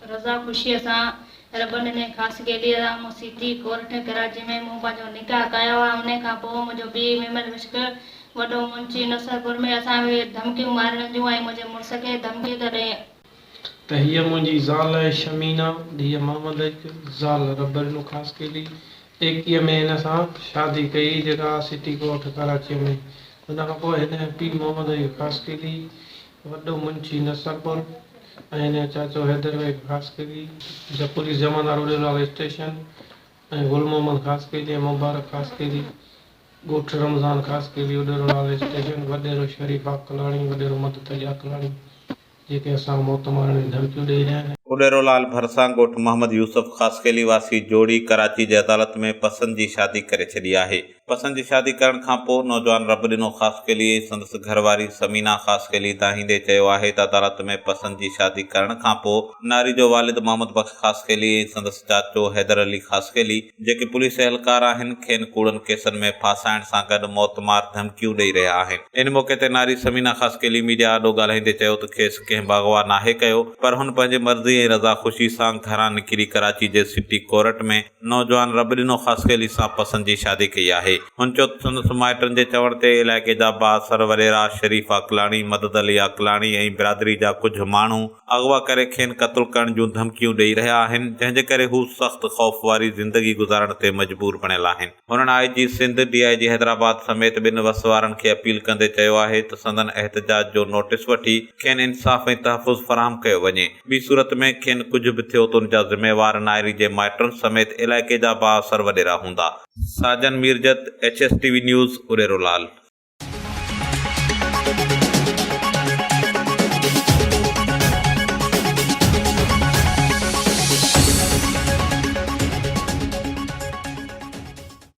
रजा खुशी से रबन ने खास के लिए सिटी कोर्ट कराची में मूं पंहिंजो निकाह कयो आहे। उन खां पोइ मुंहिंजो ॿी मेमर मुश्किल वॾो मुंशी नसरपुर में असांखे धमकियूं मारण जूं ऐं मुंहिंजे मुड़ुस खे धमकी थो ॾे। त हीअ मुंहिंजी ज़ाल आहे शमीना, धीअ मोहम्मद, ज़ाल रबरनो ख़ासि केली। 21 में हिन सां शादी कई जेका सिटी कोर्ट कराची में। हुन खां पोइ हिन पीउ मोहम्मद ख़ासि केली, वॾो मुंशी नसरपुर ऐं हिन चाचो हैदर ख़ासि केली, पुलिस जमादार उॾेलाल स्टेशन ऐं गुल मोहम्मद ख़ासि केली ऐं मुबारक ख़ासि केली, ॻोठ रमज़ान ख़ासि केली उॾेलाल स्टेशन, वॾेरो शरीफ़ा कलाणी, वॾेरो मदतजा कलाणी, जेके असां मौत मारण जी धमकियूं ॾेई रहिया आहिनि। उॾेरोलाल भरसां ॻोठ मोहम्मद यूसुफ ख़ासकेली वासी जोड़ी कराची जी अदालत में पसंद जी शादी करे छॾी आहे। पसंद जी शादी करण खां पोइ नौजवान रब ॾिनो ख़ासकेली संदसि घरवारी समीना ख़ासकेली दाहींदे चयो आहे त अदालत में पसंद जी शादी करण खां पोइ नारी जो वालिद मोहम्मद बख्श ख़ासकेली संदसि चाचो हैदर अली ख़ासकेली जेके पुलिस एहलकार आहिनि खेनि कूड़नि केसनि में फासाइण सां गॾु मौतमार धमकियूं ॾेई रहिया आहिनि। इन मौक़े ते नारी समीना ख़ासकेली मीडिया आॾो ॻाल्हाईंदे चयो त खेसि कंहिं बागवा नाहे कयो, पर हुन पंहिंजे मर्ज़ी ऐं रज़ा ख़ुशी सां घरां निकिरी कराची जे सिटी कोर्ट में नौजवान रब ॾिनो ख़ासकेली सां पसंद जी शादी कई आहे। हुन चयो त संदसि माइटनि जे चवण ते इलाइक़े जा बासर वॾेरा शरीफ़ अकलाणी, मदद अली अकलाणी ऐं बिरादरी जा कुझु माण्हू अगवा करे खेनि क़त्ल करण जूं धमकियूं ॾेई रहिया आहिनि, जंहिंजे करे हू सख़्तु ख़ौफ़ वारी ज़िंदगी गुज़ारण ते मजबूर बणियल आहिनि। हुननि IG सिंध, DIG हैदराबाद समेत ॿिनि वसवारनि खे अपील कंदे चयो आहे त संदन एहतजाज जो नोटिस वठी खेनि इंसाफ़ ऐं तहफ़ुज़ फराहम कयो वञे। ॿी सूरत में खेनि कुझु बि थियो त उन जा ज़िम्मेवार नायरी जे माइटनि समेत इलाइक़े जा बाअसर वॾेरा हूंदा। साजन मीरजत, HSTV न्यूज़, उॾेरोलाल।